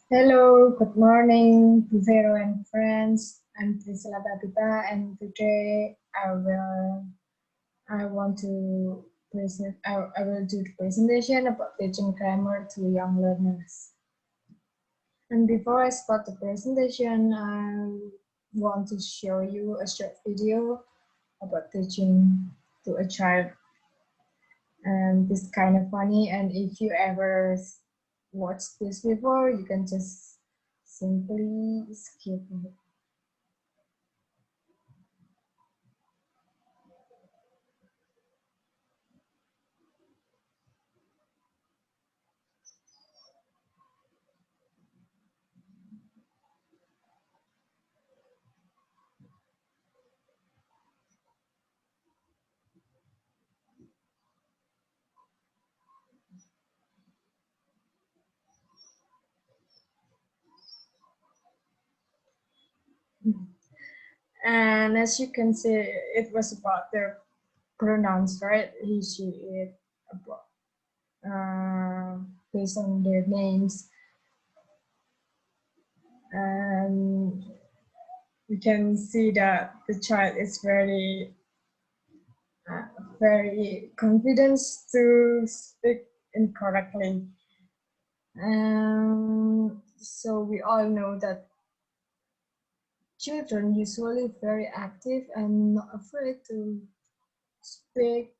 Hello, good morning, Vero and friends. I'm Priscilla Babita, and today I want to present. I will do the presentation about teaching grammar to young learners. And before I start the presentation, I want to show you a short video about teaching to a child, and this kind of funny. And if you ever watched this before, you can just simply skip it. And as you can see, it was about their pronouns, right? He, she, it, based on their names. And we can see that the child is uh, very confident to speak incorrectly. So we all know that children usually very active and not afraid to speak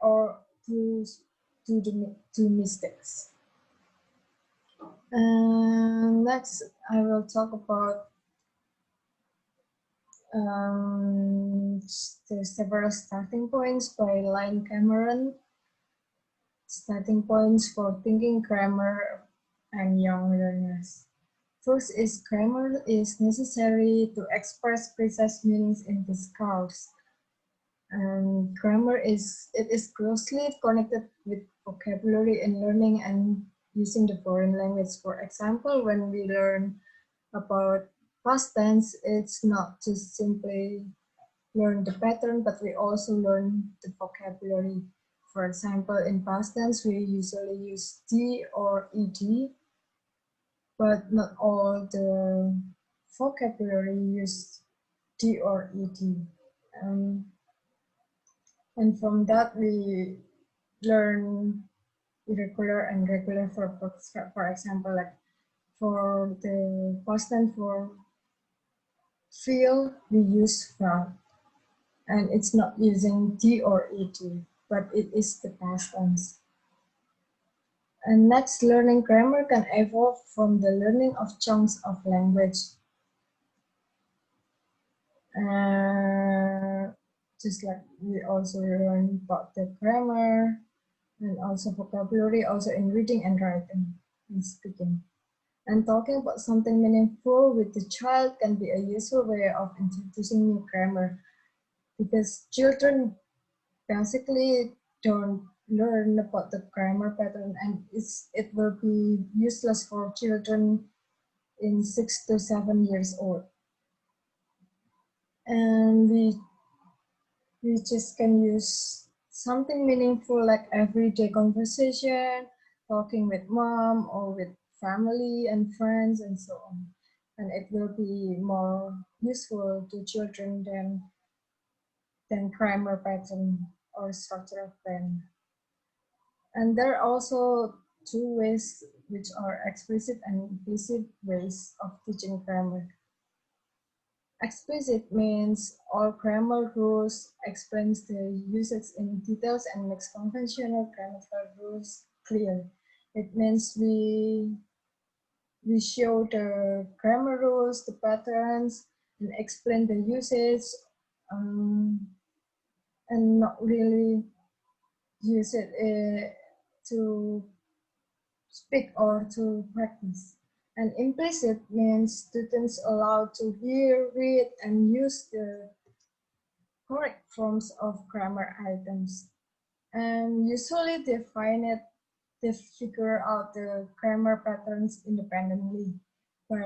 or do mistakes. And next, I will talk about the several starting points by Lynn Cameron. Starting points for thinking grammar and young learners. First is grammar is necessary to express precise meanings in discourse. And grammar is closely connected with vocabulary in learning and using the foreign language. For example, when we learn about past tense, it's not just simply learn the pattern, but we also learn the vocabulary. For example, in past tense, we usually use D or ED, but not all the vocabulary use D or ED. And from that, we learn irregular and regular for example, like for the past tense for feel, we use felt, and it's not using D or ED, but it is the past tense. And next, learning grammar can evolve from the learning of chunks of language. Just like we also learn about the grammar and also vocabulary, also in reading and writing and speaking. And talking about something meaningful with the child can be a useful way of introducing new grammar, because children basically don't learn about the grammar pattern, and it will be useless for children in 6 to 7 years old. And we just can use something meaningful like everyday conversation, talking with mom or with family and friends and so on. And it will be more useful to children than grammar pattern or structure of pen. And there are also two ways, which are explicit and implicit ways of teaching grammar. Explicit means all grammar rules explains the usage in details and makes conventional grammatical rules clear. It means we show the grammar rules, the patterns, and explain the usage, and not really use it to speak or to practice. And implicit means students allowed to hear, read, and use the correct forms of grammar items. And usually they figure out the grammar patterns independently by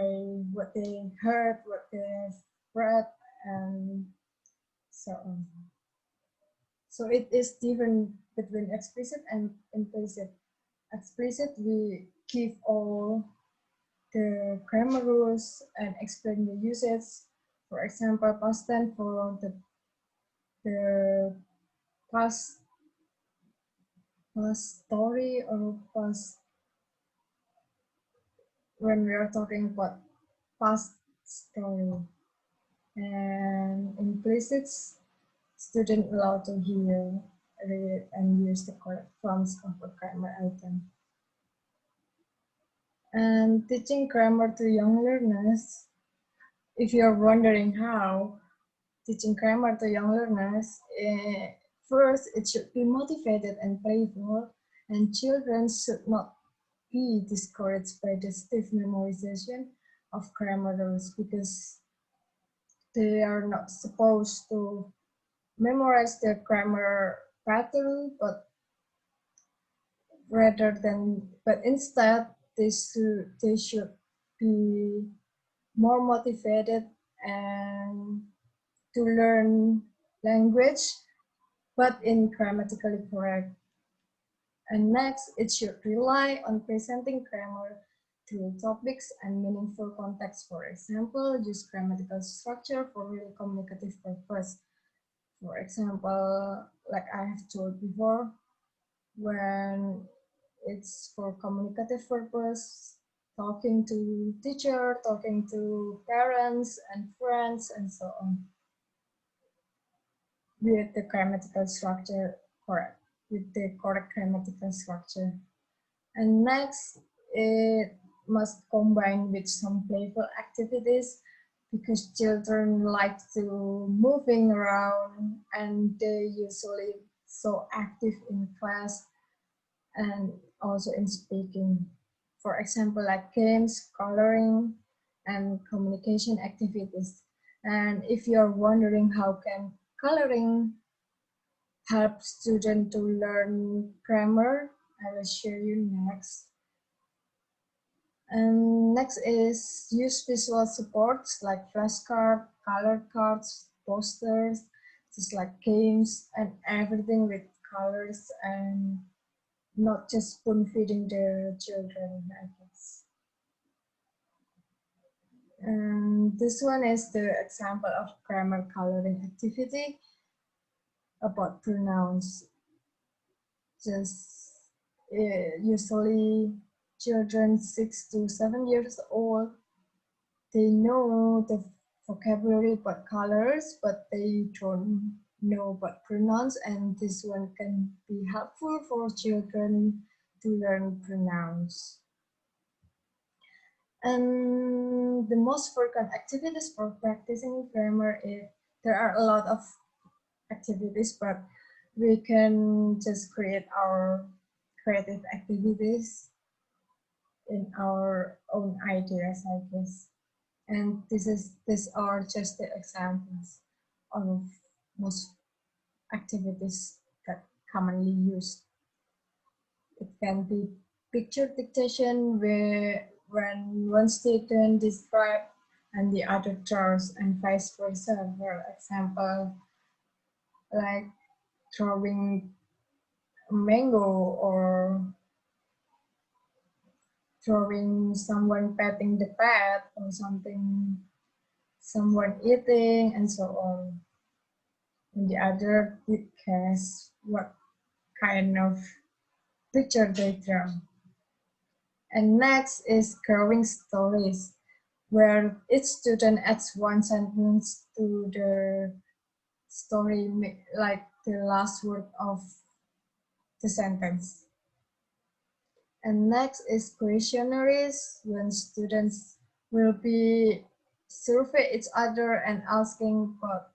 what they heard, what they've read, and so on. So it is different between explicit and implicit. Explicit, we give all the grammar rules and explain the usage. For example, past tense for the past story or past when we are talking about past story. And implicit student allowed to hear, read, and use the correct forms of a grammar item. And teaching grammar to young learners, if you're wondering how, teaching grammar to young learners, first it should be motivated and playful, and children should not be discouraged by the stiff memorization of grammar rules because they are not supposed to memorize the grammar pattern, but instead they should be more motivated and to learn language, but in grammatically correct. And next, it should rely on presenting grammar through topics and meaningful context. For example, use grammatical structure for really communicative purpose. For example, like I have told before, when it's for communicative purpose, talking to teacher, talking to parents and friends, and so on. With the grammatical structure correct, with the correct grammatical structure. And next, it must combine with some playful activities because children like to moving around and they usually so active in class and also in speaking. For example, like games, coloring, and communication activities. And if you're wondering how can coloring help students to learn grammar, I will show you next. And next is use visual supports like flashcards, color cards, posters, just like games and everything with colors and not just spoon feeding the children, I guess. And this one is the example of grammar coloring activity about pronouns. Just usually children 6 to 7 years old, they know the vocabulary about colors, but they don't know about pronouns, and this one can be helpful for children to learn pronouns. And the most frequent activities for practicing grammar is there are a lot of activities, but we can just create our creative activities in our own ideas, I guess. And these are just the examples of most activities that commonly used. It can be picture dictation where when one student describes and the other draws and vice versa. For example, like drawing a mango or drawing someone petting the pet or something, someone eating and so on. And the other did guess what kind of picture they draw. And next is growing stories, where each student adds one sentence to the story, like the last word of the sentence. And next is questionnaires, when students will be survey each other and asking about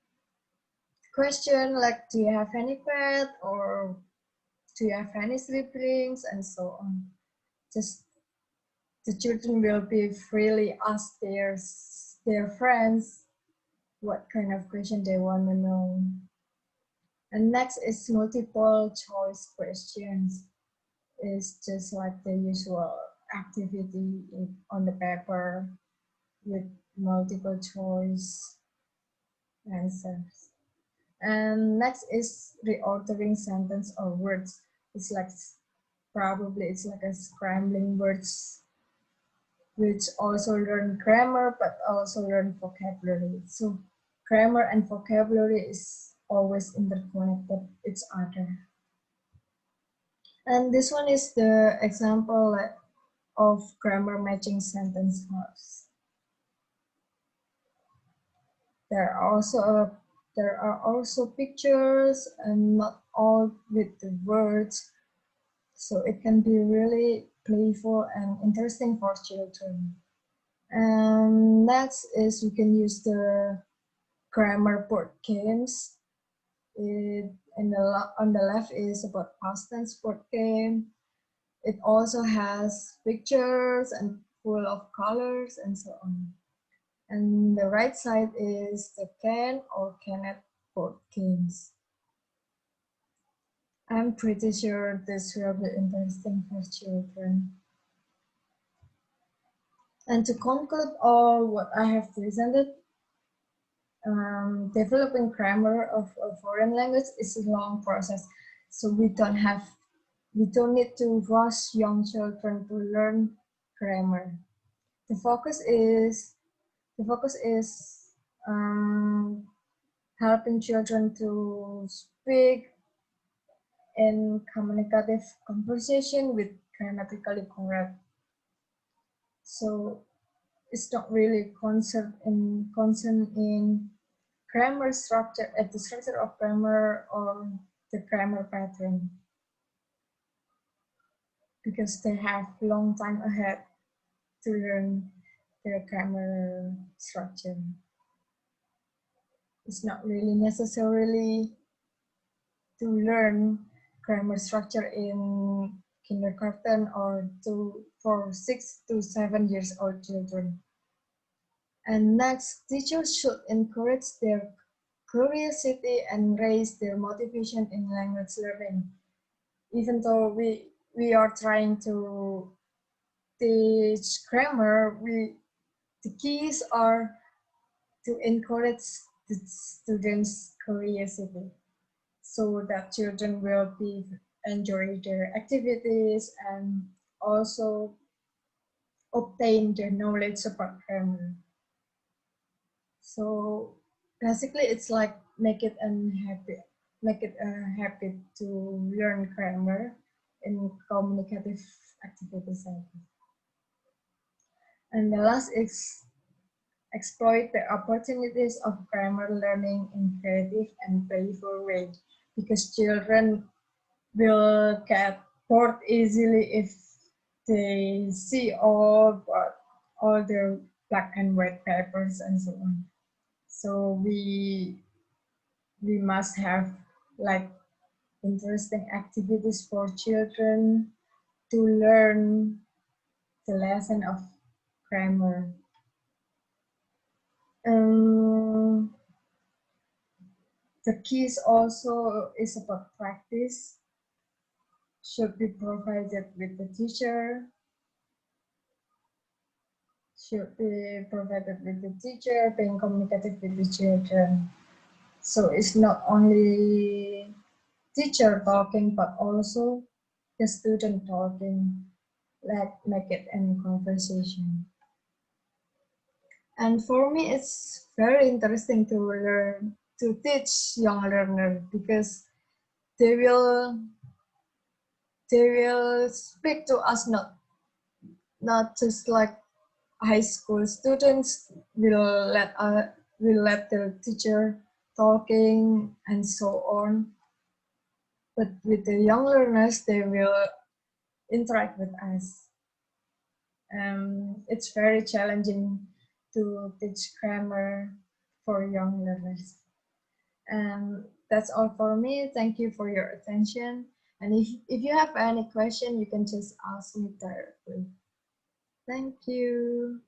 question like, do you have any pet or do you have any siblings and so on. Just the children will be freely ask their friends what kind of question they want to know. And next is multiple choice questions. It's just like the usual activity on the paper with multiple choice answers. And next is reordering sentence or words. It's like probably it's like a scrambling words which also learn grammar but also learn vocabulary. So grammar and vocabulary is always interconnected each other. And this one is the example of grammar matching sentence house. There are also pictures and not all with the words, so it can be really playful and interesting for children. And next is we can use the grammar board games. On the left is about past tense board game. It also has pictures and full of colors and so on. And the right side is the can or cannot board games. I'm pretty sure this will be interesting for children. And to conclude all what I have presented, developing grammar of a foreign language is a long process. So we don't need to rush young children to learn grammar. The focus is helping children to speak in communicative conversation with grammatically correct. So it's not really concerned in grammar structure, at the structure of grammar or the grammar pattern, because they have long time ahead to learn their grammar structure. It's not really necessarily to learn grammar structure in kindergarten or for 6 to 7 years old children. And next, teachers should encourage their curiosity and raise their motivation in language learning. Even though we are trying to teach grammar, the keys are to encourage the students' curiosity so that children will enjoy their activities and also obtain the knowledge about grammar. So basically, it's like make it a habit to learn grammar in communicative activities. And the last is exploit the opportunities of grammar learning in creative and playful way, because children will get bored easily if they see all the black and white papers and so on. So we must have like interesting activities for children to learn the lesson of grammar. The keys also is about practice, should be provided with the teacher, being communicative with the children. So it's not only teacher talking, but also the student talking, like make it in conversation. And for me, it's very interesting to teach young learners, because they will speak to us, not just like high school students will let the teacher talking and so on. But with the young learners, they will interact with us. It's very challenging to teach grammar for young learners. And that's all for me. Thank you for your attention. And if you have any question, you can just ask me directly. Thank you.